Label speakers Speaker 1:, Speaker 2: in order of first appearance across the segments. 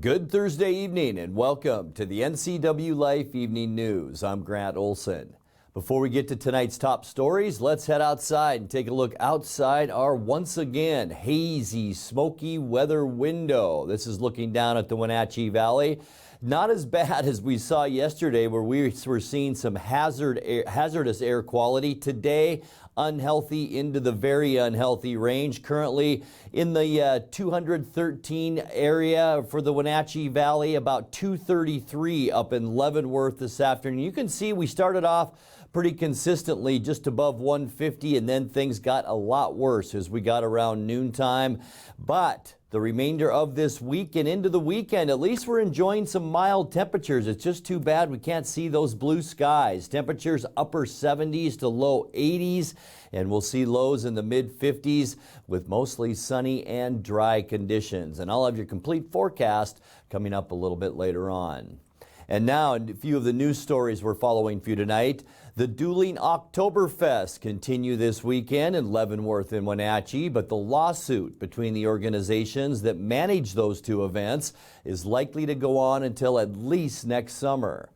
Speaker 1: Good Thursday evening and welcome to the NCWLIFE Evening News. I'm Grant Olson. Before we get to tonight's top stories, let's head outside and take a look outside our once again hazy, smoky weather window. This is looking down at the Wenatchee Valley. Not as bad as we saw yesterday where we were seeing some hazardous air quality. Today, unhealthy into the very unhealthy range. Currently in the 213 area for the Wenatchee Valley, about 233 up in Leavenworth this afternoon. You can see we started off pretty consistently just above 150, and then things got a lot worse as we got around noontime. But the remainder of this week and into the weekend, at least we're enjoying some mild temperatures. It's just too bad we can't see those blue skies. Temperatures upper 70s to low 80s, and we'll see lows in the mid 50s with mostly sunny and dry conditions. And I'll have your complete forecast coming up a little bit later on. And now, a few of the news stories we're following for you tonight. The Dueling Oktoberfest continue this weekend in Leavenworth and Wenatchee, but the lawsuit between the organizations that manage those two events is likely to go on until at least next summer.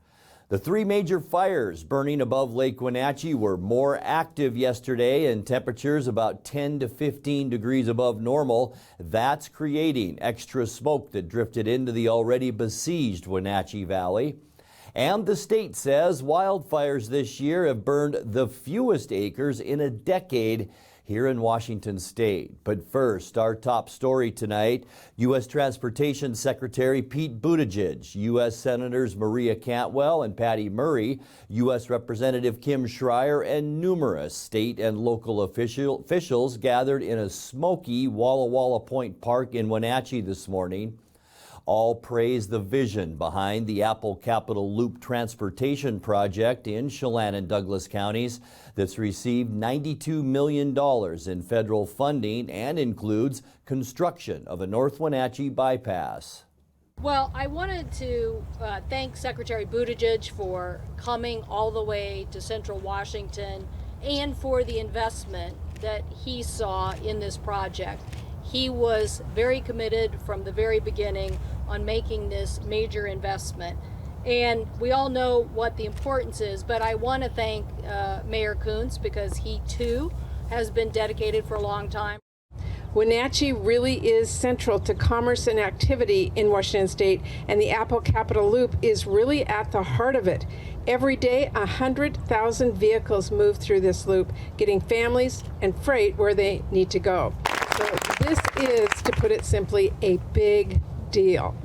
Speaker 1: The three major fires burning above Lake Wenatchee were more active yesterday, and temperatures about 10 to 15 degrees above normal. That's creating extra smoke that drifted into the already besieged Wenatchee Valley. And the state says wildfires this year have burned the fewest acres in a decade here in Washington state. But first, our top story tonight, U.S. Transportation Secretary Pete Buttigieg, U.S. Senators Maria Cantwell and Patty Murray, U.S. Representative Kim Schreier, and numerous state and local officials gathered in a smoky Walla Walla Point Park in Wenatchee this morning. All praise the vision behind the Apple Capital Loop transportation project in Chelan and Douglas counties that's received $92 million in federal funding and includes construction of a North Wenatchee bypass.
Speaker 2: Well, I wanted to thank Secretary Buttigieg for coming all the way to Central Washington and for the investment that he saw in this project. He was very committed from the very beginning on making this major investment. And we all know what the importance is, but I want to thank Mayor Kuntz because he too has been dedicated for a long time.
Speaker 3: Wenatchee really is central to commerce and activity in Washington state, and the Apple Capital Loop is really at the heart of it. Every day, 100,000 vehicles move through this loop, getting families and freight where they need to go. So this is, to put it simply, a big deal.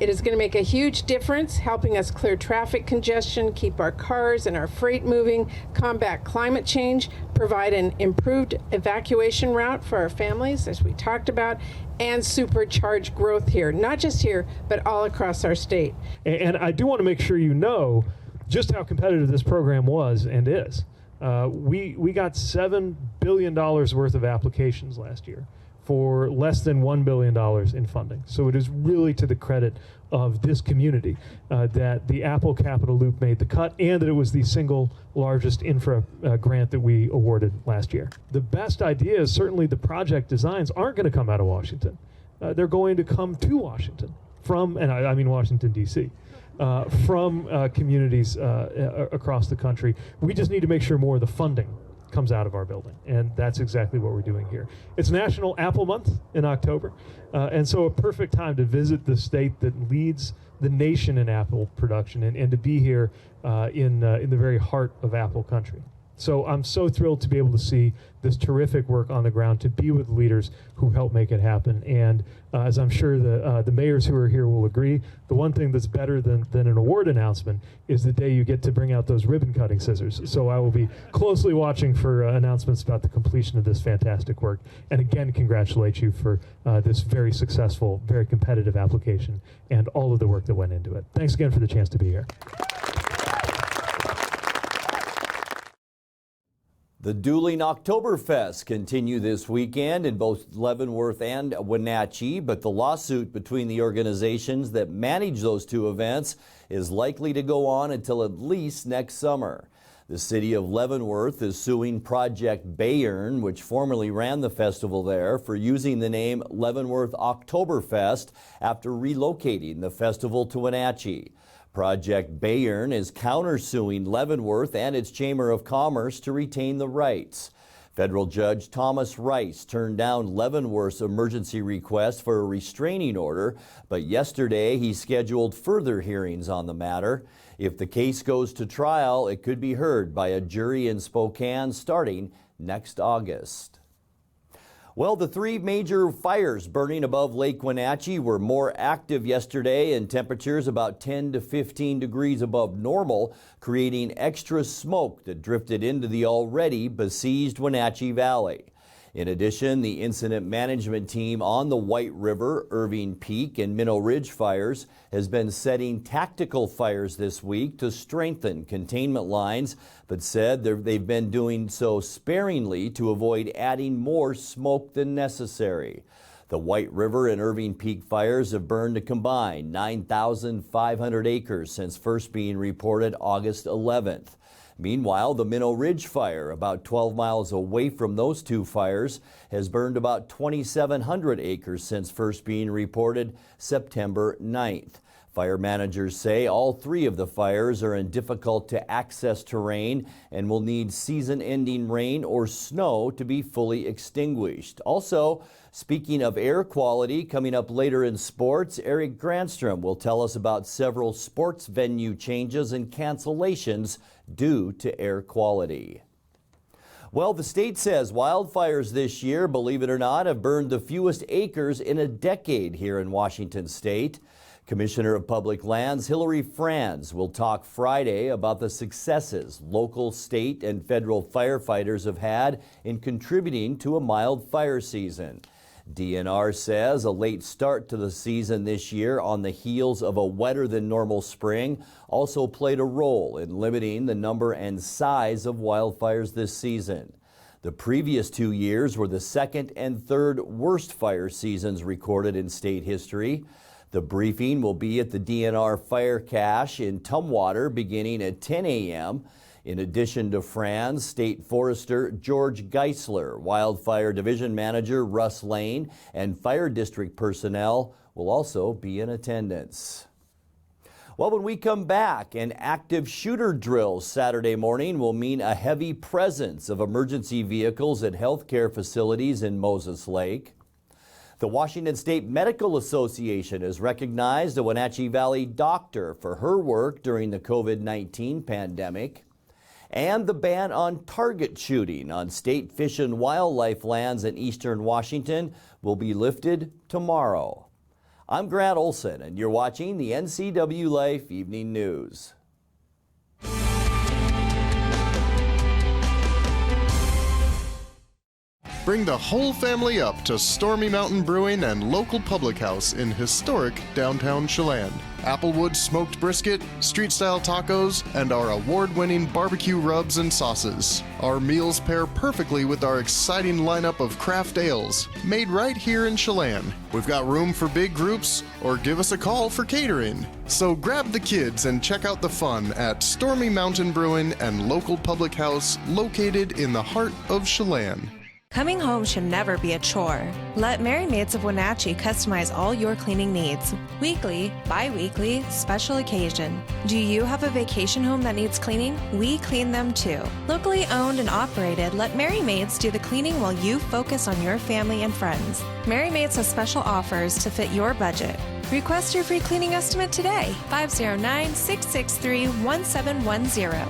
Speaker 3: It is going to make a huge difference, helping us clear traffic congestion, keep our cars and our freight moving, combat climate change, provide an improved evacuation route for our families, as we talked about, and supercharge growth here, not just here, but all across our state.
Speaker 4: And I do want to make sure you know just how competitive this program was and is. We got $7 billion worth of applications last year for less than $1 billion in funding. So it is really to the credit of this community that the Apple Capital Loop made the cut and that it was the single largest infra grant that we awarded last year. The best ideas, certainly the project designs, aren't going to come out of Washington. They're going to come to Washington from, and I mean Washington, D.C., from communities across the country. We just need to make sure more of the funding comes out of our building, and that's exactly what we're doing here. It's National Apple Month in October, and so a perfect time to visit the state that leads the nation in apple production and to be here in the very heart of apple country. So I'm so thrilled to be able to see this terrific work on the ground, to be with leaders who help make it happen. And as I'm sure the mayors who are here will agree, the one thing that's better than an award announcement is the day you get to bring out those ribbon cutting scissors. So I will be closely watching for announcements about the completion of this fantastic work. And again, congratulate you for this very successful, very competitive application and all of the work that went into it. Thanks again for the chance to be here.
Speaker 1: The Dueling Oktoberfest continue this weekend in both Leavenworth and Wenatchee, but the lawsuit between the organizations that manage those two events is likely to go on until at least next summer. The city of Leavenworth is suing Project Bayern, which formerly ran the festival there, for using the name Leavenworth Oktoberfest after relocating the festival to Wenatchee. Project Bayern is countersuing Leavenworth and its Chamber of Commerce to retain the rights. Federal Judge Thomas Rice turned down Leavenworth's emergency request for a restraining order, but yesterday he scheduled further hearings on the matter. If the case goes to trial, it could be heard by a jury in Spokane starting next August. Well, the three major fires burning above Lake Wenatchee were more active yesterday, and temperatures about 10 to 15 degrees above normal, creating extra smoke that drifted into the already besieged Wenatchee Valley. In addition, the incident management team on the White River, Irving Peak, and Minnow Ridge fires has been setting tactical fires this week to strengthen containment lines, but said they've been doing so sparingly to avoid adding more smoke than necessary. The White River and Irving Peak fires have burned a combined 9,500 acres since first being reported August 11th. Meanwhile, the Minnow Ridge fire, about 12 miles away from those two fires, has burned about 2,700 acres since first being reported September 9th. Fire managers say all three of the fires are in difficult to access terrain and will need season-ending rain or snow to be fully extinguished. Also, speaking of air quality, coming up later in sports, Eric Granstrom will tell us about several sports venue changes and cancellations due to air quality. Well, the state says wildfires this year, believe it or not, have burned the fewest acres in a decade here in Washington state. Commissioner of Public Lands Hillary Franz will talk Friday about the successes local, state, and federal firefighters have had in contributing to a mild fire season. DNR says a late start to the season this year on the heels of a wetter than normal spring also played a role in limiting the number and size of wildfires this season. The previous 2 years were the second and third worst fire seasons recorded in state history. The briefing will be at the DNR Fire Cache in Tumwater beginning at 10 a.m. In addition to Franz, State Forester George Geisler, Wildfire Division Manager Russ Lane, and Fire District personnel will also be in attendance. Well, when we come back, an active shooter drill Saturday morning will mean a heavy presence of emergency vehicles at healthcare facilities in Moses Lake. The Washington State Medical Association has recognized a Wenatchee Valley doctor for her work during the COVID-19 pandemic. And the ban on target shooting on state fish and wildlife lands in eastern Washington will be lifted tomorrow. I'm Grant Olson, and you're watching the NCWLIFE Evening News.
Speaker 5: Bring the whole family up to Stormy Mountain Brewing and local public house in historic downtown Chelan. Applewood smoked brisket, street-style tacos, and our award-winning barbecue rubs and sauces. Our meals pair perfectly with our exciting lineup of craft ales, made right here in Chelan. We've got room for big groups, or give us a call for catering. So grab the kids and check out the fun at Stormy Mountain Brewing and local public house located in the heart of Chelan.
Speaker 6: Coming home should never be a chore. Let Merry Maids of Wenatchee customize all your cleaning needs. Weekly, bi-weekly, special occasion. Do you have a vacation home that needs cleaning? We clean them too. Locally owned and operated, let Merry Maids do the cleaning while you focus on your family and friends. Merry Maids has special offers to fit your budget. Request your free cleaning estimate today. 509-663-1710.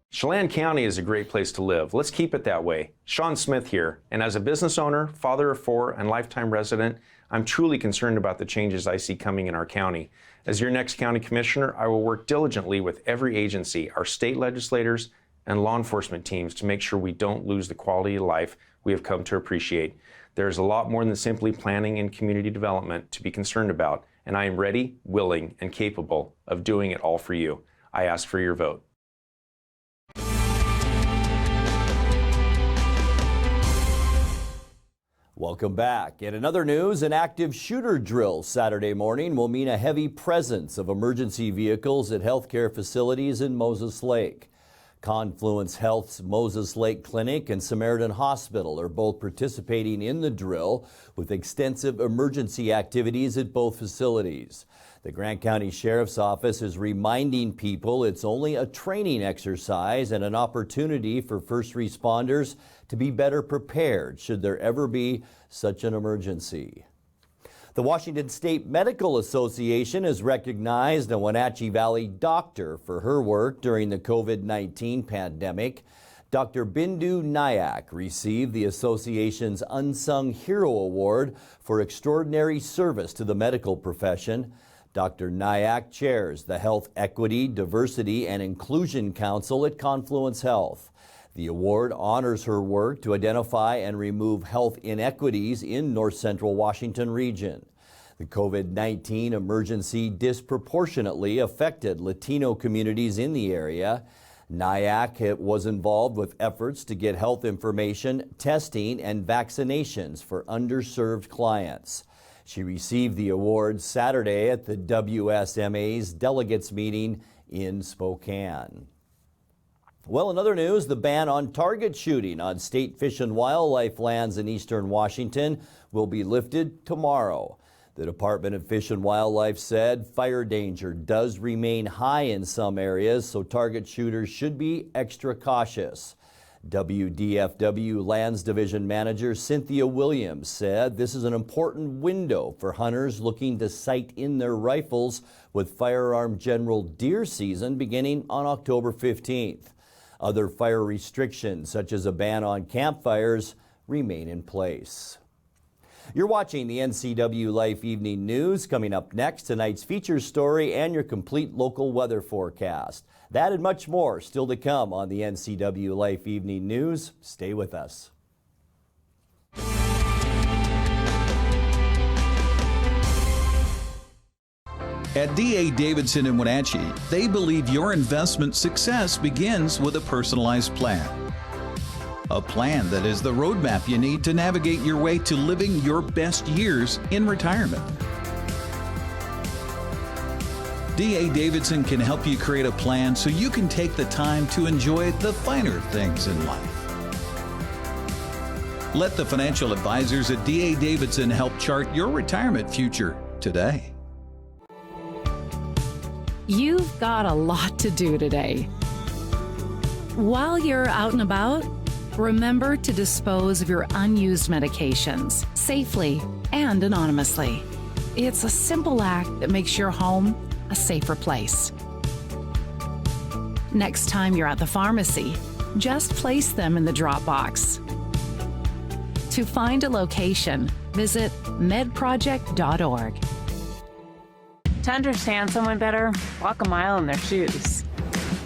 Speaker 7: Chelan County is a great place to live. Let's keep it that way. Sean Smith here, and as a business owner, father of 4, and lifetime resident, I'm truly concerned about the changes I see coming in our county. As your next county commissioner, I will work diligently with every agency, our state legislators, and law enforcement teams to make sure we don't lose the quality of life we have come to appreciate. There's a lot more than simply planning and community development to be concerned about, and I am ready, willing, and capable of doing it all for you. I ask for your vote.
Speaker 1: Welcome back. In another news, an active shooter drill Saturday morning will mean a heavy presence of emergency vehicles at healthcare facilities in Moses Lake. Confluence Health's Moses Lake Clinic and Samaritan Hospital are both participating in the drill with extensive emergency activities at both facilities. The Grant County Sheriff's Office is reminding people it's only a training exercise and an opportunity for first responders to be better prepared should there ever be such an emergency. The Washington State Medical Association has recognized a Wenatchee Valley doctor for her work during the COVID-19 pandemic. Dr. Bindu Nayak received the association's Unsung Hero Award for extraordinary service to the medical profession. Dr. Nayak chairs the Health Equity, Diversity, and Inclusion Council at Confluence Health. The award honors her work to identify and remove health inequities in North Central Washington region. The COVID-19 emergency disproportionately affected Latino communities in the area. Nayak was involved with efforts to get health information, testing, and vaccinations for underserved clients. She received the award Saturday at the WSMA's delegates meeting in Spokane. Well, in other news, the ban on target shooting on state fish and wildlife lands in eastern Washington will be lifted tomorrow. The Department of Fish and Wildlife said fire danger does remain high in some areas, so target shooters should be extra cautious. WDFW Lands Division Manager Cynthia Williams said this is an important window for hunters looking to sight in their rifles with firearm general deer season beginning on October 15th. Other fire restrictions, such as a ban on campfires, remain in place. You're watching the NCWLIFE Evening News. Coming up next, tonight's feature story and your complete local weather forecast. That and much more still to come on the NCWLIFE Evening News. Stay with us.
Speaker 8: At D.A. Davidson in Wenatchee, they believe your investment success begins with a personalized plan. A plan that is the roadmap you need to navigate your way to living your best years in retirement. D.A. Davidson can help you create a plan so you can take the time to enjoy the finer things in life. Let the financial advisors at D.A. Davidson help chart your retirement future today.
Speaker 9: You've got a lot to do today. While you're out and about, remember to dispose of your unused medications safely and anonymously. It's a simple act that makes your home a safer place. Next time you're at the pharmacy, just place them in the drop box. To find a location, visit medproject.org.
Speaker 10: To understand someone better, walk a mile in their shoes.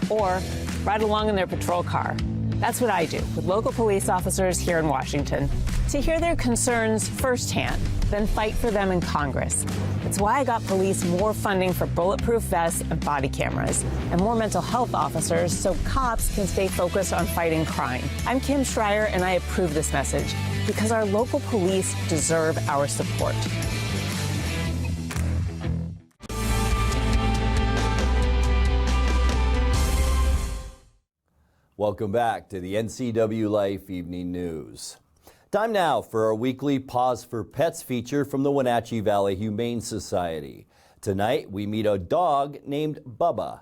Speaker 10: Or ride along in their patrol car. That's what I do with local police officers here in Washington. To hear their concerns firsthand, then fight for them in Congress. It's why I got police more funding for bulletproof vests and body cameras, and more mental health officers so cops can stay focused on fighting crime. I'm Kim Schreier, and I approve this message because our local police deserve our support.
Speaker 1: Welcome back to the NCWLIFE Evening News. Time now for our weekly Pause for Pets feature from the Wenatchee Valley Humane Society. Tonight we meet a dog named Bubba.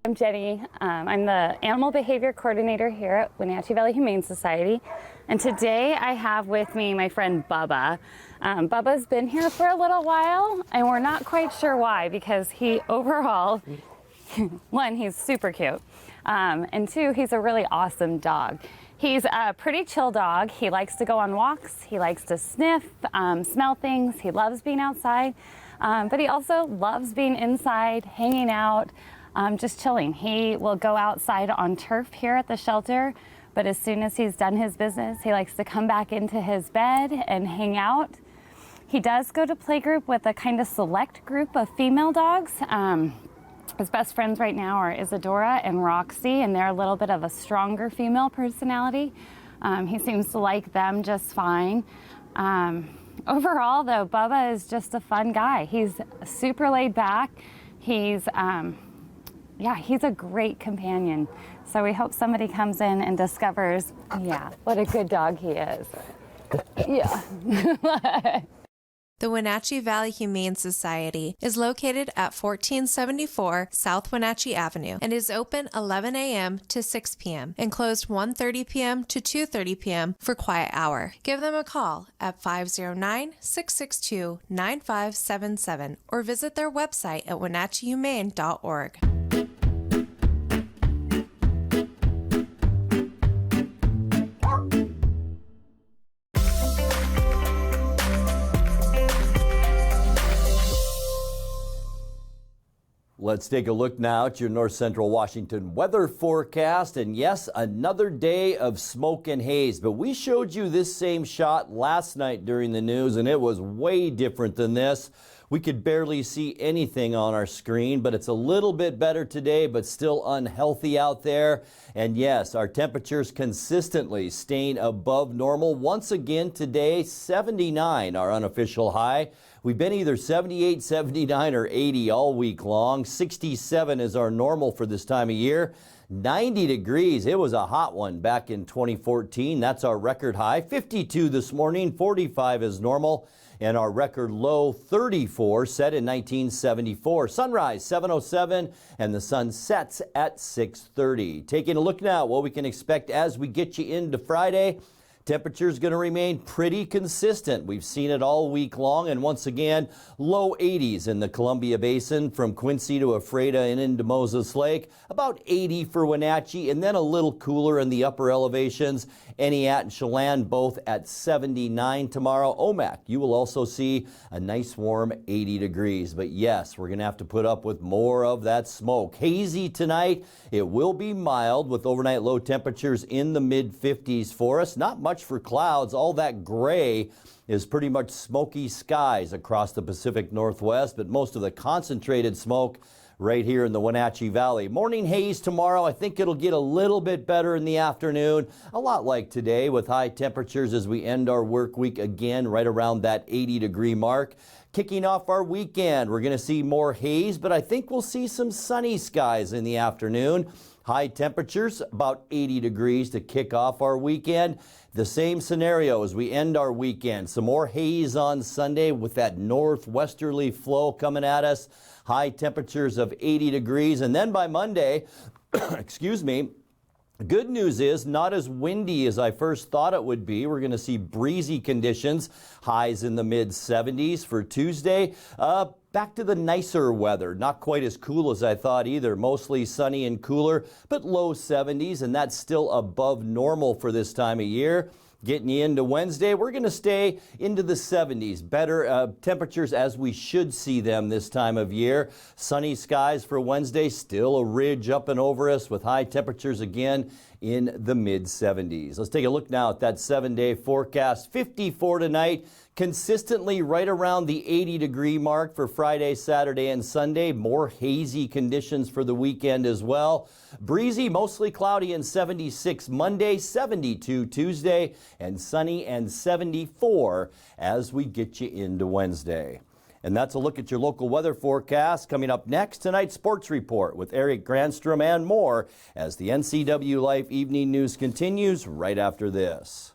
Speaker 11: I'm Jenny. I'm the Animal Behavior Coordinator here at Wenatchee Valley Humane Society. And today I have with me my friend Bubba. Bubba's been here for a little while, and we're not quite sure why, because he overall, one, he's super cute, and two, he's a really awesome dog. He's a pretty chill dog. He likes to go on walks. He likes to sniff, smell things. He loves being outside, but he also loves being inside, hanging out, just chilling. He will go outside on turf here at the shelter, but as soon as he's done his business, he likes to come back into his bed and hang out. He does go to playgroup with a kind of select group of female dogs, His best friends right now are Isadora and Roxy, and they're a little bit of a stronger female personality. He seems to like them just fine. Overall, though, Bubba is just a fun guy. He's super laid back. He's a great companion. So we hope somebody comes in and discovers, what a good dog he is. Yeah.
Speaker 6: The Wenatchee Valley Humane Society is located at 1474 South Wenatchee Avenue and is open 11 a.m. to 6 p.m. and closed 1:30 p.m. to 2:30 p.m. for quiet hour. Give them a call at 509-662-9577 or visit their website at wenatcheehumane.org.
Speaker 1: Let's take a look now at your North Central Washington weather forecast. And yes, another day of smoke and haze. But we showed you this same shot last night during the news, and it was way different than this. We could barely see anything on our screen, but it's a little bit better today, but still unhealthy out there. And yes, our temperatures consistently staying above normal. Once again today, 79, our unofficial high. We've been either 78, 79, or 80 all week long. 67 is our normal for this time of year. 90 degrees. It was a hot one back in 2014. That's our record high. 52 this morning. 45 is normal. And our record low, 34, set in 1974. Sunrise, 7:07, and the sun sets at 6:30. Taking a look now at what we can expect as we get you into Friday. Temperature's going to remain pretty consistent. We've seen it all week long, and once again, low 80s in the Columbia Basin from Quincy to Ephrata and into Moses Lake. About 80 for Wenatchee, and then a little cooler in the upper elevations. Eniat and Chelan both at 79 tomorrow. Omak, you will also see a nice warm 80 degrees. But yes, we're going to have to put up with more of that smoke. Hazy tonight. It will be mild with overnight low temperatures in the mid-50s for us. Not much for clouds. All that gray is pretty much smoky skies across the Pacific Northwest, but most of the concentrated smoke right here in the Wenatchee Valley. Morning haze tomorrow. I think it'll get a little bit better in the afternoon. A lot like today with high temperatures as we end our work week again right around that 80-degree mark. Kicking off our weekend, we're going to see more haze, but I think we'll see some sunny skies in the afternoon. High temperatures, about 80 degrees to kick off our weekend. The same scenario as we end our weekend. Some more haze on Sunday with that northwesterly flow coming at us. High temperatures of 80 degrees. And then by Monday, excuse me, good news is not as windy as I first thought it would be. We're going to see breezy conditions, highs in the mid-70s for Tuesday. Back to the nicer weather. Not quite as cool as I thought either. Mostly sunny and cooler, but low 70s, and that's still above normal for this time of year. Getting you into Wednesday, we're going to stay into the 70s. Better temperatures as we should see them this time of year. Sunny skies for Wednesday, still a ridge up and over us with high temperatures again in the mid-70s. Let's take a look now at that 7-day forecast. 54 tonight, consistently right around the 80-degree mark for Friday, Saturday, and Sunday. More hazy conditions for the weekend as well. Breezy, mostly cloudy and 76 Monday, 72 Tuesday, and sunny and 74 as we get you into Wednesday. And that's a look at your local weather forecast. Coming up next, tonight's sports report with Eric Granstrom and more as the NCWLIFE Evening News continues right after this.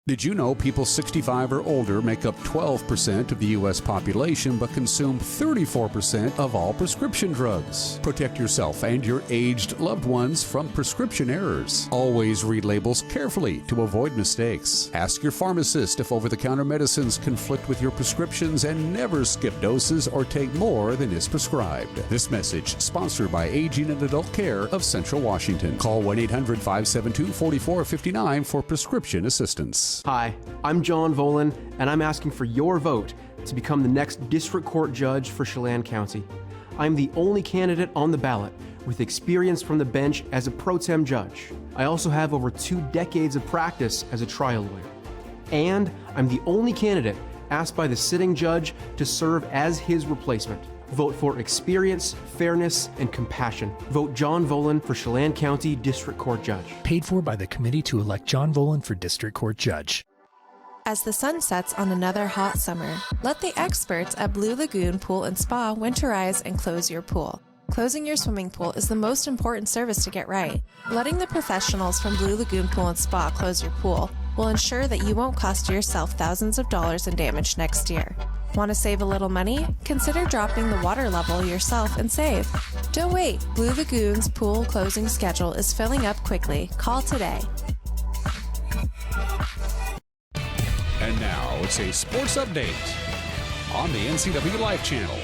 Speaker 12: Did you know people 65 or older make up 12% of the U.S. population but consume 34% of all prescription drugs? Protect yourself and your aged loved ones from prescription errors. Always read labels carefully to avoid mistakes. Ask your pharmacist if over-the-counter medicines conflict with your prescriptions, and never skip doses or take more than is prescribed. This message sponsored by Aging and Adult Care of Central Washington. Call 1-800-572-4459 for prescription assistance.
Speaker 13: Hi, I'm John Volan, and I'm asking for your vote to become the next District Court Judge for Chelan County. I'm the only candidate on the ballot with experience from the bench as a pro tem judge. I also have over 2 decades of practice as a trial lawyer. And I'm the only candidate asked by the sitting judge to serve as his replacement. Vote for experience, fairness, and compassion. Vote John Volan for Chelan County District Court Judge.
Speaker 14: Paid for by the committee to elect John Volan for District Court Judge.
Speaker 6: As the sun sets on another hot summer, let the experts at Blue Lagoon Pool and Spa winterize and close your pool. Closing your swimming pool is the most important service to get right. Letting the professionals from Blue Lagoon Pool and Spa close your pool will ensure that you won't cost yourself thousands of dollars in damage next year. Want to save a little money? Consider dropping the water level yourself and save. Don't wait. Blue Lagoon's pool closing schedule is filling up quickly. Call today.
Speaker 12: And now it's a sports update on the NCWLIFE channel.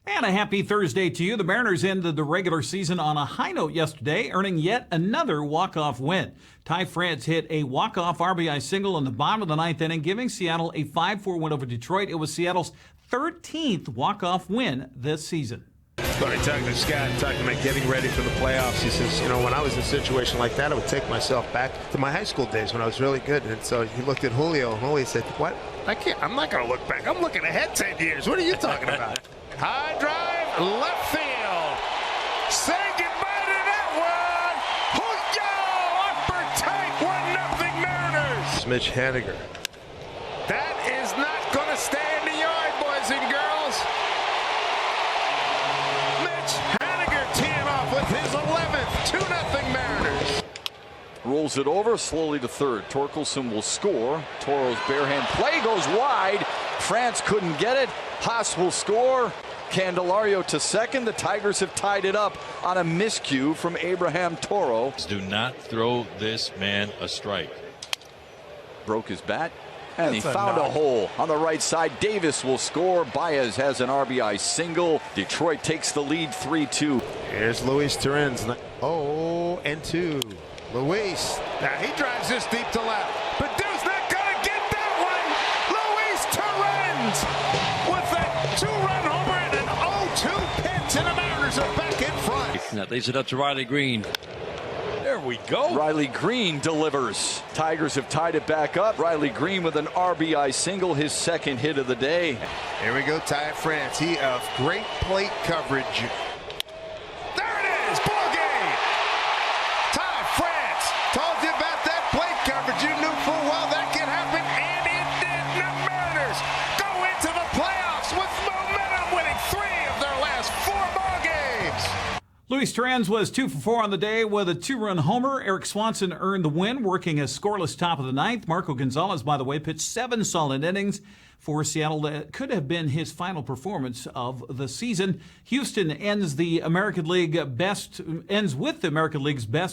Speaker 15: And a happy Thursday to you. The Mariners ended the regular season on a high note yesterday, earning yet another walk-off win. Ty France hit a walk-off RBI single in the bottom of the ninth inning, giving Seattle a 5-4 win over Detroit. It was Seattle's 13th walk-off win this season.
Speaker 16: When I talked to Scott, talking about getting ready for the playoffs, he says, you know, when I was in a situation like that, I would take myself back to my high school days when I was really good. And so he looked at Julio, and Julio said, what? I'm not going to look back. I'm looking ahead 10 years. What are you talking about? High drive, left field. Say goodbye to that one. Julio, upper tank, 1-0 Mariners. Mitch Haniger. That is not going to stay in the yard, boys and girls. Mitch Haniger teeing off with his 11th, 2-0 Mariners.
Speaker 17: Rolls it over slowly to third. Torkelson will score. Toro's barehand play goes wide. France couldn't get it. Haas will score. Candelario to second. The Tigers have tied it up on a miscue from Abraham Toro.
Speaker 18: Do not throw this man a strike.
Speaker 17: Broke his bat, and he found a hole on the right side. Davis will score. Baez has an RBI single. Detroit takes the lead 3-2.
Speaker 16: Here's Luis Torrens. 0-2. Luis. Now he drives this deep to left. But Dude's not going to get that one. Luis Torrens with a 2-run homer and an 0-2 pitch, and the Mariners are back in front.
Speaker 18: Now lays it up to Riley Green. There we go.
Speaker 17: Riley Green delivers. Tigers have tied it back up. Riley Green with an RBI single, his second hit of the day.
Speaker 16: Here we go, Ty France. He of great plate coverage. There it is, ball game. Ty France told you about that plate coverage. You knew full well that could happen, and it did. The Mariners go into the playoffs with momentum, winning 3 of their last 4 ball games.
Speaker 15: Luis Torrens was 2 for 4 on the day with a 2-run homer. Eric Swanson earned the win, working a scoreless top of the ninth. Marco Gonzalez, by the way, pitched 7 solid innings for Seattle. That could have been his final performance of the season. Houston ends with the American League's best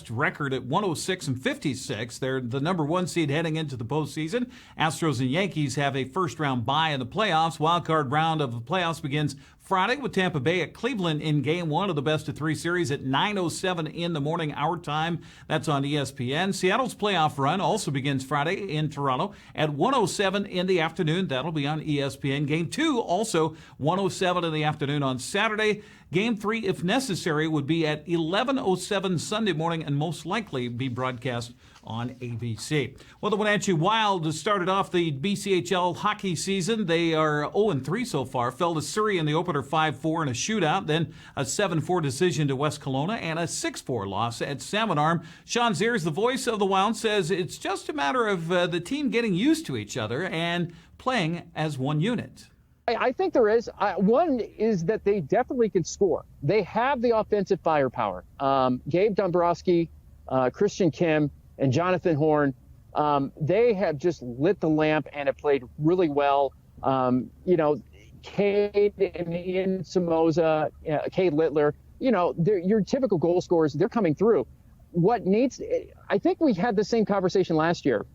Speaker 15: record at 106-56. They're the number 1 seed heading into the postseason. Astros and Yankees have a first-round bye in the playoffs. Wild card round of the playoffs begins Friday with Tampa Bay at Cleveland in Game 1 of the best-of-3 series at 9:07 in the morning, our time. That's on ESPN. Seattle's playoff run also begins Friday in Toronto at 1:07 in the afternoon. That'll be on ESPN. Game 2 also 1:07 in the afternoon on Saturday. Game 3, if necessary, would be at 11:07 Sunday morning and most likely be broadcast on ABC. Well, the Wenatchee Wild started off the BCHL hockey season. They are 0-3 so far. Fell to Surrey in the opener 5-4 in a shootout, then a 7-4 decision to West Kelowna, and a 6-4 loss at Salmon Arm. Sean Ziers, the voice of the Wild, says it's just a matter of the team getting used to each other and playing as one unit.
Speaker 19: I think there is. One is that they definitely can score. They have the offensive firepower. Gabe Dombrowski, Christian Kim, and Jonathan Horn, they have just lit the lamp and have played really well. Cade and Ian Somoza, Cade Littler, your typical goal scorers, they're coming through. I think we had the same conversation last year.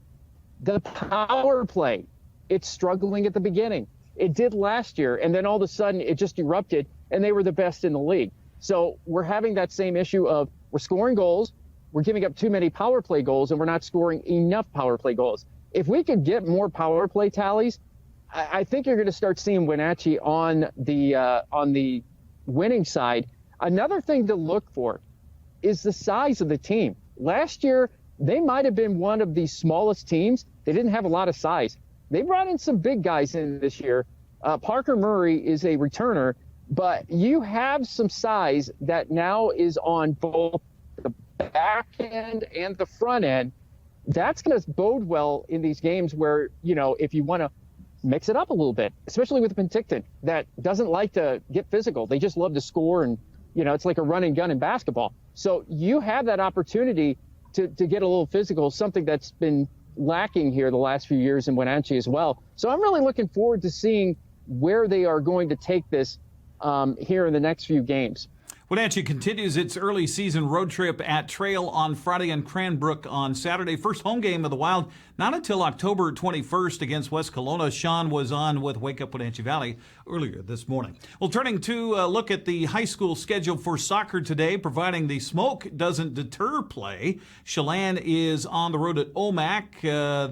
Speaker 19: The power play, it's struggling at the beginning. It did last year, and then all of a sudden it just erupted, and they were the best in the league. So we're having that same issue of we're scoring goals, we're giving up too many power play goals, and we're not scoring enough power play goals. If we could get more power play tallies, I think you're going to start seeing Wenatchee on the winning side. Another thing to look for is the size of the team. Last year, they might have been one of the smallest teams. they didn't have a lot of size. They brought in some big guys in this year. Parker Murray is a returner, but you have some size that now is on both the back end and the front end. That's going to bode well in these games where, if you want to mix it up a little bit, especially with Penticton that doesn't like to get physical. They just love to score, and, it's like a run and gun in basketball. So you have that opportunity to get a little physical, something that's been lacking here the last few years in Wenatchee as well. So I'm really looking forward to seeing where they are going to take this here in the next few games.
Speaker 15: Wenatchee continues its early season road trip at Trail on Friday and Cranbrook on Saturday. First home game of the Wild, not until October 21st against West Kelowna. Sean was on with Wake Up Wenatchee Valley earlier this morning. Well, turning to look at the high school schedule for soccer today, providing the smoke doesn't deter play. Chelan is on the road at Omak.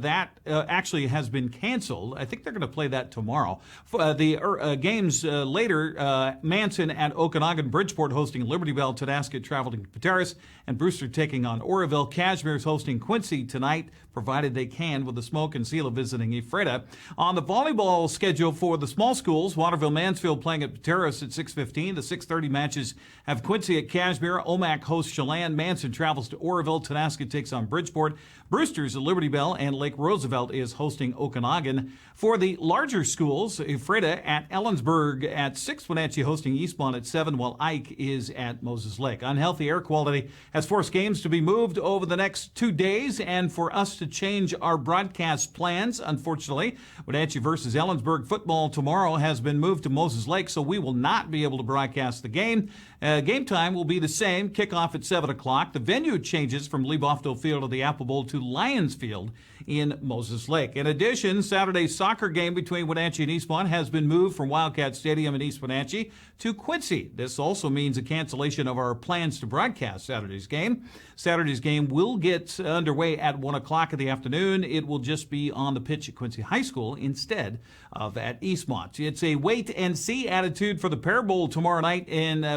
Speaker 15: That actually has been canceled. I think they're going to play that tomorrow. The games later, Manson at Okanagan, Bridgeport hosting Liberty Bell, Tonasket traveling to Pateros, and Brewster taking on Oroville. Cashmere's hosting Quincy tonight, provided they can, with the Smoke and Sela visiting Ephrata. On the volleyball schedule for the small schools, Waterville Mansfield playing at Pateros at 6:15. The 6:30 matches have Quincy at Cashmere. Omak hosts Chelan. Manson travels to Oroville. Tonasket takes on Bridgeport. Brewster's at Liberty Bell, and Lake Roosevelt is hosting Okanagan. For the larger schools, Ephrata at Ellensburg at 6, Wenatchee hosting Eastmont at 7, while Ike is at Moses Lake. Unhealthy air quality has forced games to be moved over the next 2 days, and for us to change our broadcast plans, unfortunately. Wenatchee versus Ellensburg football tomorrow has been moved to Moses Lake, so we will not be able to broadcast the game. Game time will be the same, kickoff at 7 o'clock. The venue changes from Leibofto Field of the Apple Bowl to Lions Field in Moses Lake. In addition, Saturday's soccer game between Wenatchee and Eastmont has been moved from Wildcat Stadium in East Wenatchee to Quincy. This also means a cancellation of our plans to broadcast Saturday's game. Saturday's game will get underway at 1 o'clock in the afternoon. It will just be on the pitch at Quincy High School instead of at Eastmont. It's a wait-and-see attitude for the Pear Bowl tomorrow night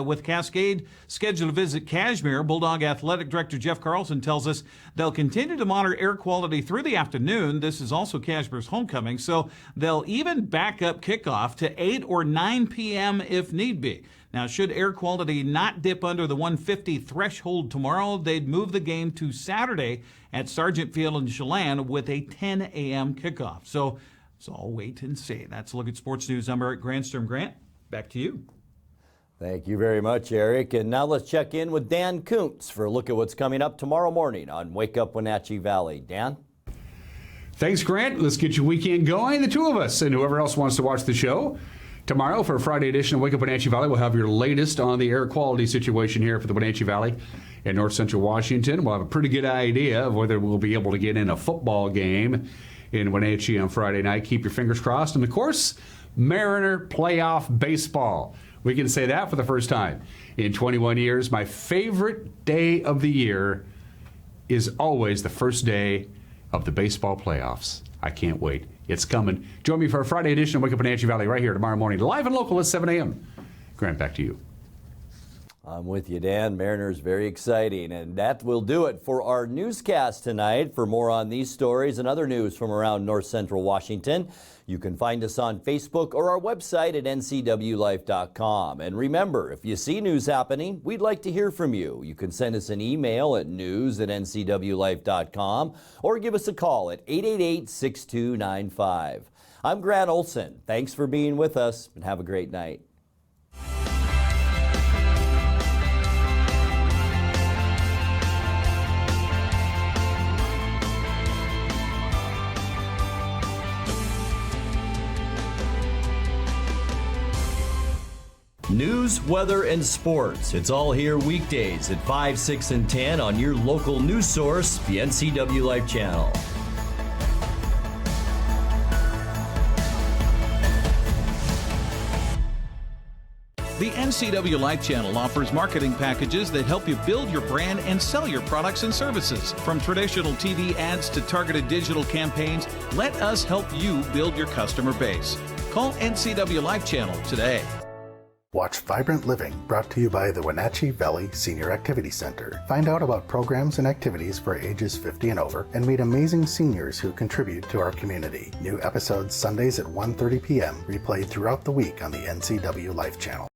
Speaker 15: with Cascade scheduled to visit Cashmere. Bulldog Athletic Director Jeff Carlson tells us they'll continue to monitor air quality through the afternoon. This is also Cashmere's homecoming, so they'll even back up kickoff to 8 or 9 p.m. if need be. Now, should air quality not dip under the 150 threshold tomorrow, they'd move the game to Saturday at Sargent Field in Chelan with a 10 a.m. kickoff. So it's all wait and see. That's a look at sports news. I'm Eric Grandstrom. Grant, back to you.
Speaker 1: Thank you very much, Eric. And now let's check in with Dan Kuntz for a look at what's coming up tomorrow morning on Wake Up Wenatchee Valley. Dan?
Speaker 12: Thanks, Grant. Let's get your weekend going, the two of us, and whoever else wants to watch the show. Tomorrow, for a Friday edition of Wake Up Wenatchee Valley, we'll have your latest on the air quality situation here for the Wenatchee Valley in north central Washington. We'll have a pretty good idea of whether we'll be able to get in a football game in Wenatchee on Friday night. Keep your fingers crossed. And, of course, Mariner playoff baseball. We can say that for the first time in 21 years. My favorite day of the year is always the first day of the baseball playoffs. I can't wait. It's coming. Join me for a Friday edition of Wake Up Wenatchee Valley right here tomorrow morning, live and local at 7 a.m. Grant, back to you.
Speaker 1: I'm with you, Dan. Mariners, very exciting. And that will do it for our newscast tonight. For more on these stories and other news from around north central Washington, you can find us on Facebook or our website at ncwlife.com. And remember, if you see news happening, we'd like to hear from you. You can send us an email at news@ncwlife.com or give us a call at 888-6295. I'm Grant Olson. Thanks for being with us, and have a great night. News, weather, and sports. It's all here weekdays at 5, 6, and 10 on your local news source, the NCW Life channel.
Speaker 8: The NCW Life channel offers marketing packages that help you build your brand and sell your products and services. From traditional TV ads to targeted digital campaigns, let us help you build your customer base. Call NCW Life channel today.
Speaker 20: Watch Vibrant Living, brought to you by the Wenatchee Valley Senior Activity Center. Find out about programs and activities for ages 50 and over, and meet amazing seniors who contribute to our community. New episodes Sundays at 1:30 p.m., replayed throughout the week on the NCWLIFE channel.